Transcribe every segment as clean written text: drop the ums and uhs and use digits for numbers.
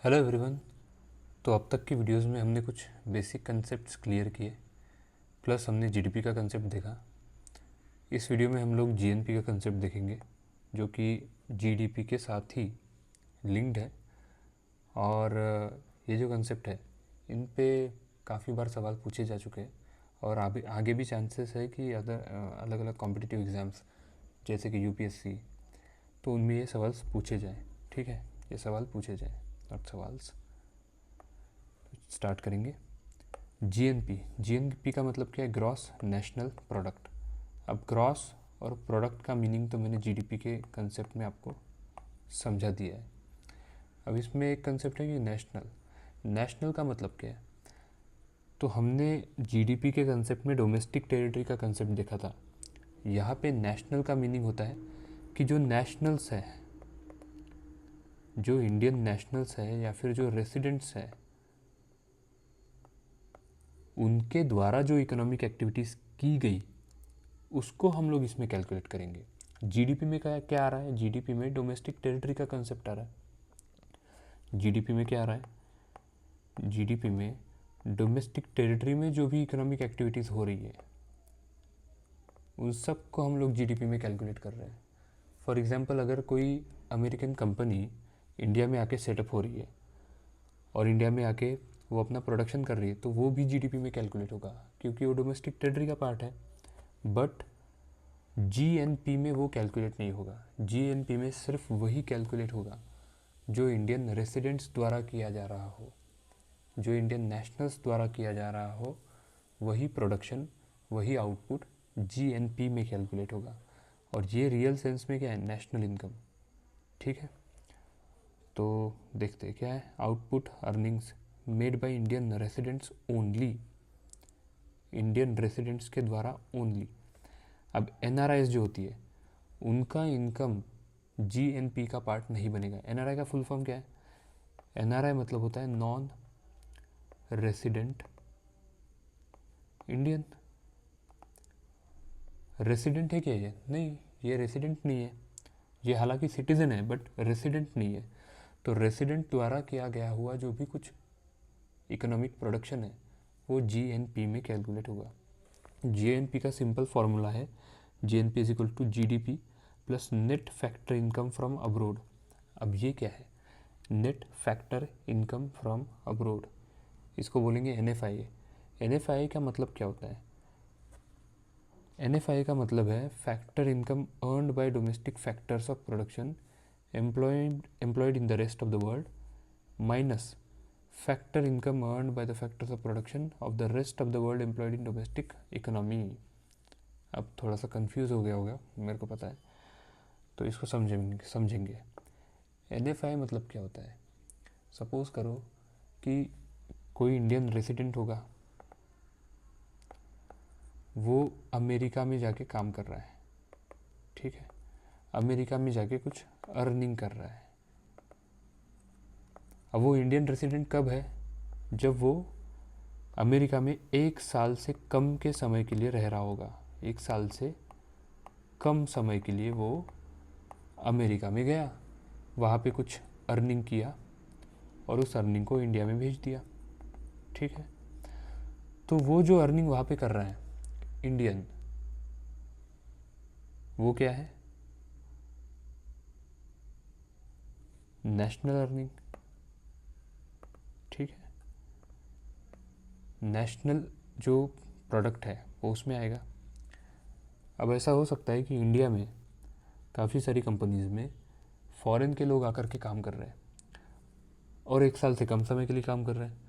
Hello everyone. तो अब तक की वीडियोस में हमने कुछ बेसिक कंसेप्ट्स क्लियर किए, प्लस हमने जीडीपी का कंसेप्ट देखा। इस वीडियो में हम लोग जीएनपी का कंसेप्ट देखेंगे, जो कि जीडीपी के साथ ही लिंक्ड है। और ये जो कंसेप्ट है, इन पे काफ़ी बार सवाल पूछे जा चुके हैं, और आगे भी चांसेस है कि अलग अलग कॉम्पिटिटिव एग्ज़ाम्स जैसे कि यूपीएससी, तो उनमें ये सवाल पूछे जाएँ। ठीक है, ये सवाल पूछे जाएँ और सवाल स्टार्ट करेंगे। जीएनपी का मतलब क्या है? Gross national product. अब ग्रॉस और प्रोडक्ट का मीनिंग तो मैंने जीडीपी के कंसेप्ट में आपको समझा दिया है। अब इसमें एक कंसेप्ट है कि नेशनल का मतलब क्या है? तो हमने जीडीपी के कंसेप्ट में डोमेस्टिक टेरिटरी का कंसेप्ट देखा था। यहाँ पे नेशनल का मीनिंग होता है कि जो नेशनल्स है, जो इंडियन नेशनल्स है या फिर जो रेसिडेंट्स है, उनके द्वारा जो इकोनॉमिक एक्टिविटीज़ की गई उसको हम लोग इसमें कैलकुलेट करेंगे। जीडीपी में क्या क्या आ रहा है? जीडीपी में डोमेस्टिक टेरिटरी का कंसेप्ट आ रहा है। जीडीपी में क्या आ रहा है? जीडीपी में डोमेस्टिक टेरिटरी में जो भी इकोनॉमिक एक्टिविटीज़ हो रही है, उन सब को हम लोग जीडीपी में कैलकुलेट कर रहे हैं। फॉर एग्जांपल, अगर कोई अमेरिकन कंपनी इंडिया में आके सेटअप हो रही है और इंडिया में आके वो अपना प्रोडक्शन कर रही है, तो वो भी जीडीपी में कैलकुलेट होगा, क्योंकि वो डोमेस्टिक टेरिटरी का पार्ट है। बट जीएनपी में वो कैलकुलेट नहीं होगा। जीएनपी में सिर्फ वही कैलकुलेट होगा जो इंडियन रेसिडेंट्स द्वारा किया जा रहा हो, जो इंडियन नेशनल्स द्वारा किया जा रहा हो, वही प्रोडक्शन, वही आउटपुट जीएनपी में कैलकुलेट होगा। और ये रियल सेंस में क्या है? National income. ठीक है, तो देखते हैं क्या है। Output earnings made by Indian residents only, Indian residents के द्वारा ओनली। अब एनआरआईज जो होती है, उनका इनकम जीएनपी का पार्ट नहीं बनेगा। एनआरआई का फुल फॉर्म क्या है? एनआरआई मतलब होता है नॉन रेसिडेंट इंडियन। रेसिडेंट है क्या ये? नहीं, ये रेसिडेंट नहीं है। ये हालांकि सिटीज़न है, बट रेसिडेंट नहीं है। तो रेसिडेंट द्वारा किया गया हुआ जो भी कुछ इकोनॉमिक प्रोडक्शन है, वो जीएनपी में कैलकुलेट होगा। जीएनपी का सिंपल फार्मूला है, GNP is equal to GDP plus net factor income from abroad. अब ये क्या है? Net factor income from abroad, इसको बोलेंगे एनएफआई। एनएफआई का मतलब क्या होता है? एनएफआई का मतलब है factor income earned bye domestic factors of production employed in the rest of the world minus factor income earned by the factors of production of the rest of the world employed in domestic economy. अब थोड़ा सा confuse हो गया होगा, मेरे को पता है, तो इसको समझेंगे। एनएफआई मतलब क्या होता है? सपोज करो कि कोई इंडियन रेसिडेंट होगा, वो अमेरिका में जाके काम कर रहा है। ठीक है, अमेरिका में जाके कुछ अर्निंग कर रहा है। अब वो इंडियन रेसिडेंट कब है? जब वो अमेरिका में 1 साल से कम के समय के लिए रह रहा होगा। 1 साल से कम समय के लिए वो अमेरिका में गया, वहाँ पे कुछ अर्निंग किया और उस अर्निंग को इंडिया में भेज दिया। ठीक है, तो वो जो अर्निंग वहाँ पे कर रहा है इंडियन, वो क्या है? National earning. ठीक है, नेशनल जो प्रोडक्ट है वो उसमें आएगा। अब ऐसा हो सकता है कि इंडिया में काफ़ी सारी कंपनीज़ में फॉरेन के लोग आकर के काम कर रहे हैं और 1 साल से कम समय के लिए काम कर रहे हैं,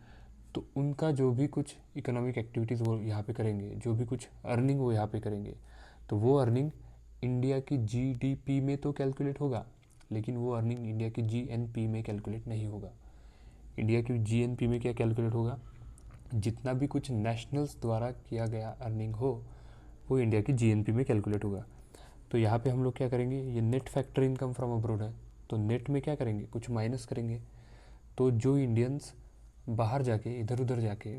तो उनका जो भी कुछ इकोनॉमिक एक्टिविटीज़ वो यहाँ पे करेंगे, जो भी कुछ अर्निंग वो यहाँ पे करेंगे, तो वो अर्निंग इंडिया की जीडीपी में तो कैलकुलेट होगा, लेकिन वो अर्निंग इंडिया की जीएनपी में कैलकुलेट नहीं होगा। इंडिया की जीएनपी में क्या कैलकुलेट होगा? जितना भी कुछ नेशनल्स द्वारा किया गया अर्निंग हो, वो इंडिया की जीएनपी में कैलकुलेट होगा। तो यहाँ पे हम लोग क्या करेंगे? ये net factor income from abroad है, तो नेट में क्या करेंगे? कुछ माइनस करेंगे। तो जो इंडियंस बाहर जाके इधर उधर जाके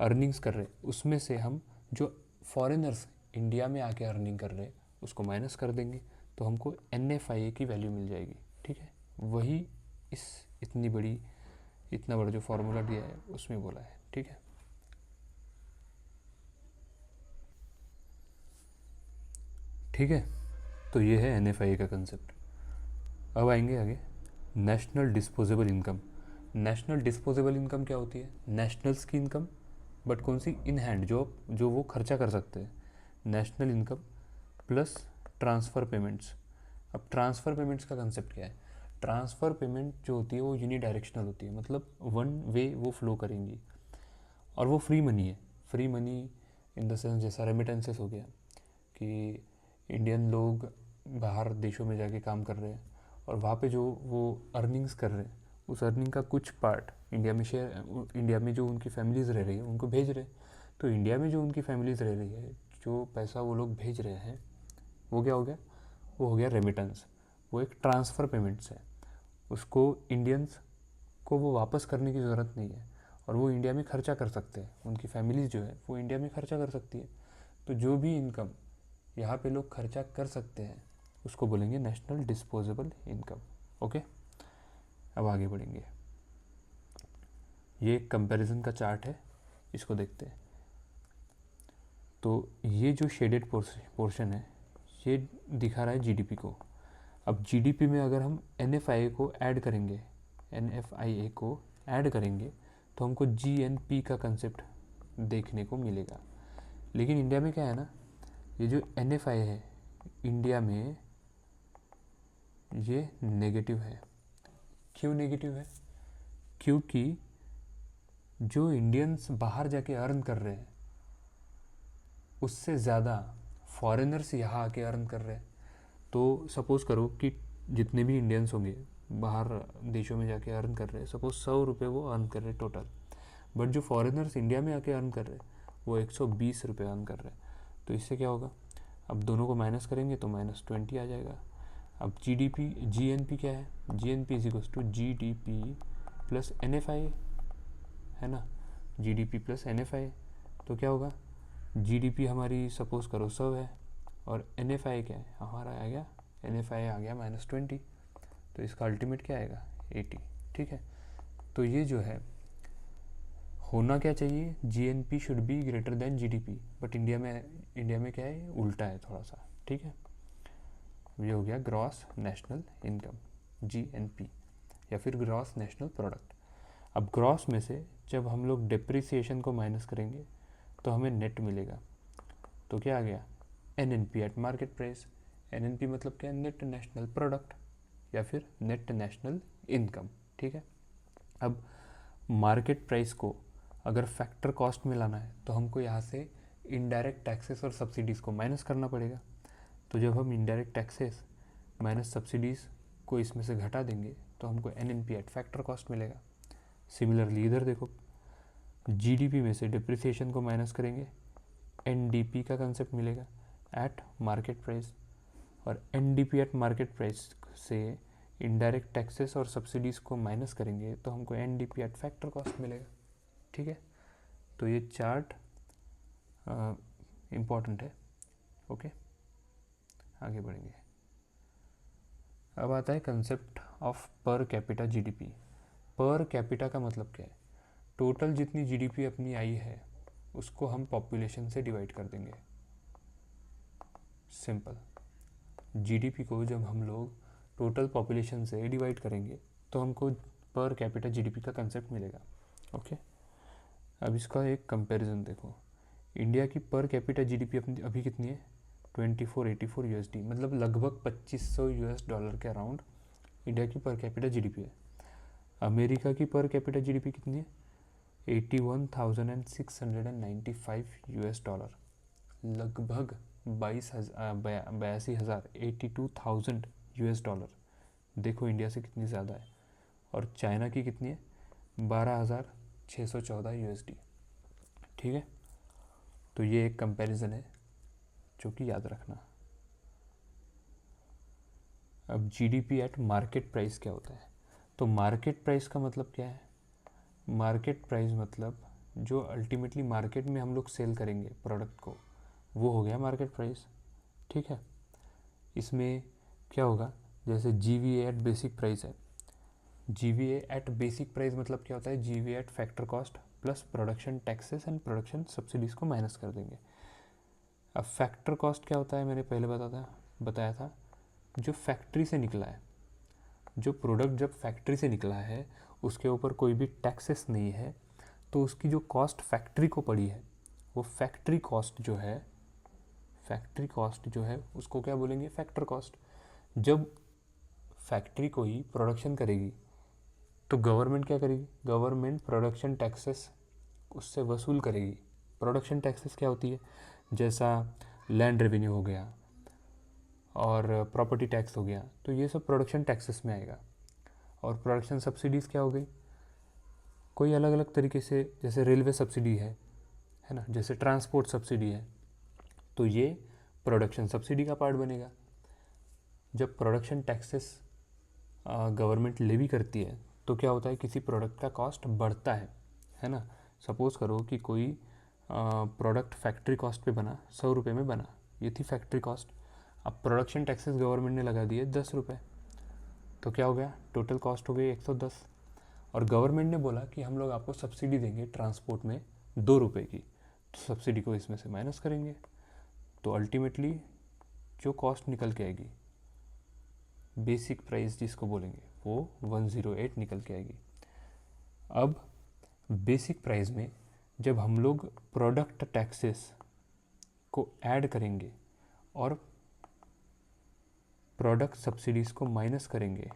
अर्निंग्स कर रहे, उसमें से हम जो फॉरेनर्स इंडिया में आके अर्निंग कर रहे उसको माइनस कर देंगे, तो हमको NFIA की वैल्यू मिल जाएगी। ठीक है, वही इस इतनी बड़ी इतना बड़ा जो फॉर्मूला दिया है उसमें बोला है, ठीक है। ठीक है, तो ये है NFI का कंसेप्ट। अब आएंगे आगे national disposable income. National disposable income क्या होती है? नेशनल्स की इनकम, बट कौन सी? इन हैंड, जो वो खर्चा कर सकते हैं। National income plus transfer payments. अब ट्रांसफ़र पेमेंट्स का कंसेप्ट क्या है? ट्रांसफ़र पेमेंट जो होती है वो यूनिडायरेक्शनल होती है, मतलब वन वे वो फ्लो करेंगी, और वो फ्री मनी है। Free money in the sense जैसा रेमिटेंसेस हो गया कि इंडियन लोग बाहर देशों में जाके काम कर रहे हैं और वहाँ पे जो वो अर्निंग्स कर रहे हैं, उस अर्निंग का कुछ पार्ट इंडिया में जो उनकी फैमिलीज़ रह रही है उनको भेज रहे हैं। तो इंडिया में जो उनकी फैमिलीज़ रह रही है, जो पैसा वो लोग भेज रहे हैं, वो क्या हो गया? वो हो गया रेमिटेंस। वो एक ट्रांसफ़र पेमेंट्स है, उसको इंडियंस को वो वापस करने की ज़रूरत नहीं है, और वो इंडिया में खर्चा कर सकते हैं। उनकी फैमिलीज़ जो है वो इंडिया में खर्चा कर सकती है। तो जो भी इनकम यहाँ पे लोग खर्चा कर सकते हैं उसको बोलेंगे नेशनल डिस्पोजेबल इनकम। ओके, अब आगे बढ़ेंगे। ये एक कंपैरिजन का चार्ट है, इसको देखते हैं। तो ये जो शेडेड पोर्शन है ये दिखा रहा है जीडीपी को। अब जीडीपी में अगर हम एनएफआईए को ऐड करेंगे, एनएफआईए को ऐड करेंगे तो हमको जीएनपी का कंसेप्ट देखने को मिलेगा। लेकिन इंडिया में क्या है ना, ये जो एनएफआईए है इंडिया में ये नेगेटिव है। क्यों नेगेटिव है? क्योंकि जो इंडियंस बाहर जाके अर्न कर रहे हैं उससे ज़्यादा फॉरेनर्स यहाँ आके अर्न कर रहे हैं। तो सपोज़ करो कि जितने भी इंडियंस होंगे बाहर देशों में जाके अर्न कर रहे हैं, सपोज़ 100 रुपये वो अर्न कर रहे हैं टोटल, बट जो फॉरेनर्स इंडिया में आके अर्न कर रहे हैं वो 120 रुपये अर्न कर रहे हैं। तो इससे क्या होगा? अब दोनों को माइनस करेंगे तो -20 आ जाएगा। अब जीएनपी क्या है? GNP is equals to GDP plus NFI, है ना, जीडीपी प्लस एनएफआई। तो क्या होगा? जीडीपी हमारी सपोज करो 100 है, और एनएफआई क्या है हमारा? आ गया एनएफआई आ गया -20, तो इसका अल्टीमेट क्या आएगा? 80। ठीक है, तो ये जो है होना क्या चाहिए? GNP should be greater than GDP, but India में क्या है? उल्टा है थोड़ा सा। ठीक है, ये हो गया ग्रॉस नेशनल इनकम, जीएनपी, या फिर ग्रॉस नेशनल प्रोडक्ट। अब ग्रॉस में से जब हम लोग डिप्रिसिएशन को माइनस करेंगे तो हमें नेट मिलेगा। तो क्या आ गया? NNP eight market price. NNP मतलब क्या? नेट नेशनल प्रोडक्ट या फिर नेट नेशनल इनकम। ठीक है, अब मार्केट प्राइस को अगर फैक्टर कॉस्ट में लाना है तो हमको यहाँ से इनडायरेक्ट टैक्सेस और सब्सिडीज़ को माइनस करना पड़ेगा। तो जब हम इनडायरेक्ट टैक्सेस माइनस सब्सिडीज़ को इसमें से घटा देंगे तो हमको एनएनपी एट फैक्टर कॉस्ट मिलेगा। सिमिलरली इधर देखो, जीडीपी में से डिप्रिसिएशन को माइनस करेंगे, एनडीपी का कंसेप्ट मिलेगा एट मार्केट प्राइस, और एनडीपी एट मार्केट प्राइस से इनडायरेक्ट टैक्सेस और सब्सिडीज़ को माइनस करेंगे तो हमको एनडीपी एट फैक्टर कॉस्ट मिलेगा। ठीक है, तो ये चार्ट इम्पॉर्टेंट है। ओके, आगे बढ़ेंगे। अब आता है concept of per capita GDP. Per capita का मतलब क्या है? टोटल जितनी जीडीपी अपनी आई है उसको हम पॉपुलेशन से डिवाइड कर देंगे। सिंपल, जीडीपी को जब हम लोग टोटल पॉपुलेशन से डिवाइड करेंगे तो हमको पर कैपिटा जीडीपी का कंसेप्ट मिलेगा। ओके, अब इसका एक कंपैरिजन देखो। इंडिया की पर कैपिटा जीडीपी अपनी अभी कितनी है? 2484 यूएसडी, मतलब लगभग $2500 के अराउंड इंडिया की पर कैपिटा जीडीपी है। अमेरिका की पर कैपिटा जीडीपी कितनी है? 81,695 $, लगभग 82,000 $82,000। देखो इंडिया से कितनी ज़्यादा है। और चाइना की कितनी है? 12,614 यूएसडी। ठीक है, तो ये एक कंपैरिजन है जो कि याद रखना। अब जीडीपी एट मार्केट प्राइस क्या होता है? तो मार्केट प्राइस का मतलब क्या है? मार्केट प्राइस मतलब जो अल्टीमेटली मार्केट में हम लोग सेल करेंगे प्रोडक्ट को, वो हो गया मार्केट प्राइस। ठीक है, इसमें क्या होगा? जैसे जीवी एट बेसिक प्राइस है, GVA एट बेसिक प्राइस मतलब क्या होता है, GVA eight factor cost plus production taxes and production subsidies को माइनस कर देंगे। अब फैक्टर कॉस्ट क्या होता है, मैंने पहले बताया था, जो फैक्ट्री से निकला है, जो प्रोडक्ट जब फैक्ट्री से निकला है उसके ऊपर कोई भी टैक्सेस नहीं है, तो उसकी जो कॉस्ट फैक्ट्री को पड़ी है वो फैक्ट्री कॉस्ट जो है उसको क्या बोलेंगे, फैक्टर कॉस्ट। जब फैक्ट्री कोई प्रोडक्शन करेगी तो गवर्नमेंट क्या करेगी, गवर्नमेंट प्रोडक्शन टैक्सेस उससे वसूल करेगी। प्रोडक्शन टैक्सेस क्या होती है, जैसा लैंड रेवेन्यू हो गया और प्रॉपर्टी टैक्स हो गया, तो ये सब प्रोडक्शन टैक्सेस में आएगा। और प्रोडक्शन सब्सिडीज़ क्या हो गई, कोई अलग अलग तरीके से, जैसे रेलवे सब्सिडी है ना, जैसे ट्रांसपोर्ट सब्सिडी है, तो ये प्रोडक्शन सब्सिडी का पार्ट बनेगा। जब प्रोडक्शन टैक्सेस गवर्नमेंट लेवी करती है तो क्या होता है, किसी प्रोडक्ट का कॉस्ट बढ़ता है ना। सपोज़ करो कि कोई प्रोडक्ट फैक्ट्री कॉस्ट पे बना, 100 रुपये में बना, ये थी फैक्ट्री कॉस्ट। अब प्रोडक्शन टैक्सेस गवर्नमेंट ने लगा दिए 10 रुपये, तो क्या हो गया, टोटल कॉस्ट हो गई 110। और गवर्नमेंट ने बोला कि हम लोग आपको सब्सिडी देंगे ट्रांसपोर्ट में 2 रुपये की, तो सब्सिडी को इसमें से माइनस करेंगे, तो अल्टीमेटली जो कॉस्ट निकल के आएगी, बेसिक प्राइस जिसको बोलेंगे, वो 108 निकल के आएगी। अब बेसिक प्राइस में जब हम लोग प्रोडक्ट टैक्सेस को ऐड करेंगे और प्रोडक्ट सब्सिडीज़ को माइनस करेंगे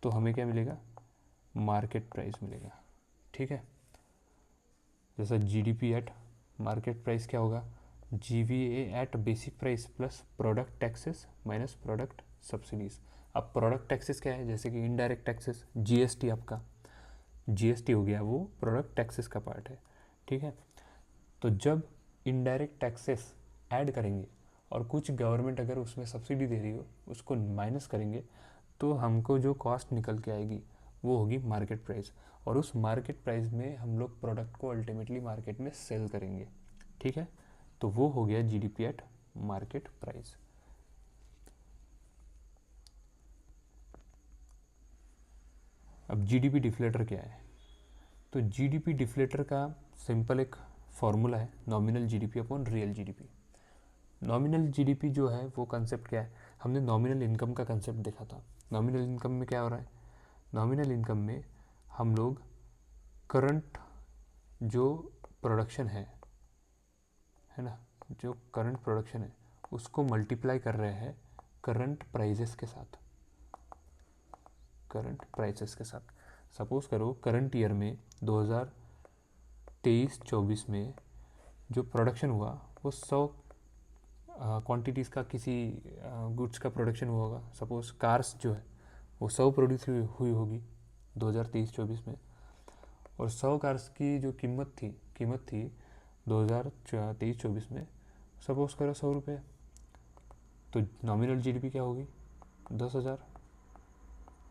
तो हमें क्या मिलेगा, मार्केट प्राइस मिलेगा। ठीक है, जैसा जीडीपी एट मार्केट प्राइस क्या होगा, GVA eight basic price plus product taxes minus product subsidies. अब प्रोडक्ट टैक्सेस क्या है, जैसे कि इनडायरेक्ट टैक्सेस, जीएसटी, आपका जीएसटी हो गया, वो प्रोडक्ट टैक्सेस का पार्ट है। ठीक है, तो जब इनडायरेक्ट टैक्सेस ऐड करेंगे और कुछ गवर्नमेंट अगर उसमें सब्सिडी दे रही हो उसको माइनस करेंगे, तो हमको जो कॉस्ट निकल के आएगी वो होगी मार्केट प्राइस। और उस मार्केट प्राइस में हम लोग प्रोडक्ट को अल्टीमेटली मार्केट में सेल करेंगे। ठीक है, तो वो हो गया जीडीपी एट मार्केट प्राइस। अब जीडीपी डिफ्लेटर क्या है, तो जीडीपी डिफ्लेटर का सिंपल एक फॉर्मूला है, nominal GDP upon real GDP. Nominal GDP जो है वो कंसेप्ट क्या है, हमने नॉमिनल इनकम का कंसेप्ट देखा था। नॉमिनल इनकम में क्या हो रहा है, नॉमिनल इनकम में हम लोग करंट जो प्रोडक्शन है ना, जो करंट प्रोडक्शन है उसको मल्टीप्लाई कर रहे हैं करंट प्राइजेस के साथ, करंट प्राइसेस के साथ। सपोज़ करो करंट ईयर में 2023-24 में जो प्रोडक्शन हुआ वो 100 क्वांटिटीज़ का किसी गुड्स का प्रोडक्शन हुआ होगा। सपोज़ कार्स जो है वो 100 प्रोड्यूस हुई होगी 2023-24 में, और 100 कार्स की जो कीमत थी 2023-24 में सपोज़ करो 100 रुपये, तो नॉमिनल जीडीपी क्या होगी, 10,000।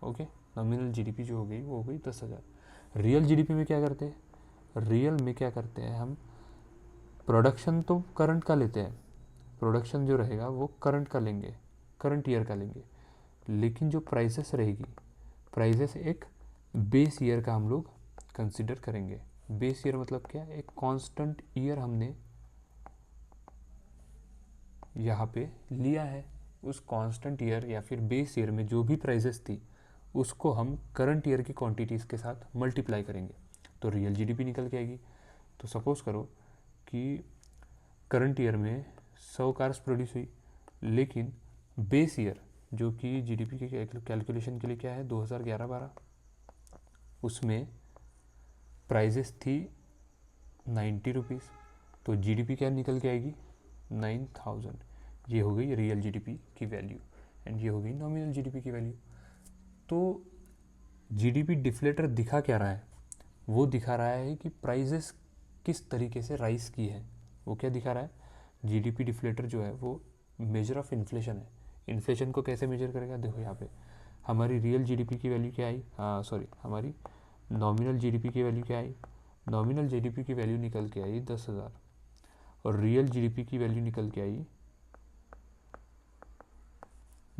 ओके, नॉमिनल जीडीपी जो हो गई वो हो गई 10,000। रियल जीडीपी में क्या करते हैं, रियल में क्या करते हैं हम, प्रोडक्शन तो करंट का लेते हैं, प्रोडक्शन जो रहेगा वो करंट का लेंगे, करंट ईयर का लेंगे, लेकिन जो प्राइसेस रहेगी, प्राइसेस एक बेस ईयर का हम लोग कंसिडर करेंगे। बेस ईयर मतलब क्या, एक कांस्टेंट ईयर हमने यहाँ पे लिया है, उस कांस्टेंट ईयर या फिर बेस ईयर में जो भी प्राइसेस थी उसको हम करंट ईयर की क्वांटिटीज़ के साथ मल्टीप्लाई करेंगे तो रियल जीडीपी निकल के आएगी। तो सपोज़ करो कि करंट ईयर में 100 कार्स प्रोड्यूस हुई, लेकिन बेस ईयर जो कि जीडीपी के कैलकुलेशन के लिए क्या है 2011-12, उसमें प्राइजेस थी 90 रुपीज़, तो जीडीपी क्या निकल के आएगी 9,000। ये हो गई रियल जीडीपी की वैल्यू एंड ये हो गई नॉमिनल जीडीपी की वैल्यू। तो जीडीपी डिफ्लेटर दिखा क्या रहा है, वो दिखा रहा है कि प्राइजेस किस तरीके से राइज की है। वो क्या दिखा रहा है, जीडीपी डिफ्लेटर जो है वो मेजर ऑफ इन्फ्लेशन है। इन्फ्लेशन को कैसे मेजर करेगा, देखो यहाँ पे हमारी रियल जीडीपी की वैल्यू क्या आई, हमारी नॉमिनल जीडीपी की वैल्यू क्या आई, नॉमिनल जीडीपी की वैल्यू निकल के आई 10,000 और रियल जीडीपी की वैल्यू निकल के आई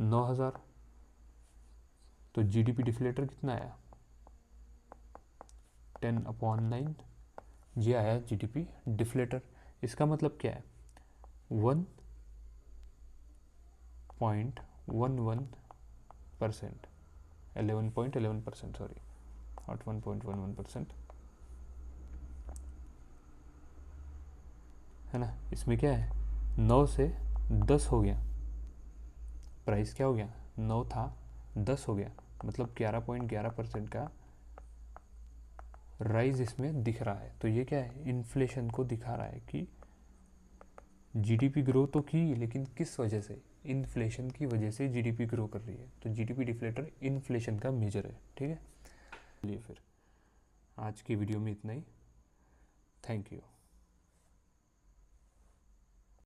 9,000। तो जीडीपी डिफ्लेटर कितना आया 10/9, ये आया जीडीपी डिफ्लेटर। इसका मतलब क्या है 1.11%, 11.11%, सॉरी नॉट 1.11%, है ना। इसमें क्या है 9 से 10 हो गया, प्राइस क्या हो गया 9 था 10 हो गया, मतलब 11.11% का राइज इसमें दिख रहा है। तो ये क्या है इन्फ्लेशन को दिखा रहा है कि जीडीपी ग्रो तो की, लेकिन किस वजह से, इन्फ्लेशन की वजह से जीडीपी ग्रो कर रही है। तो जीडीपी डिफ्लेटर इन्फ्लेशन का मेजर है, ठीक है। चलिए फिर आज की वीडियो में इतना ही, थैंक यू।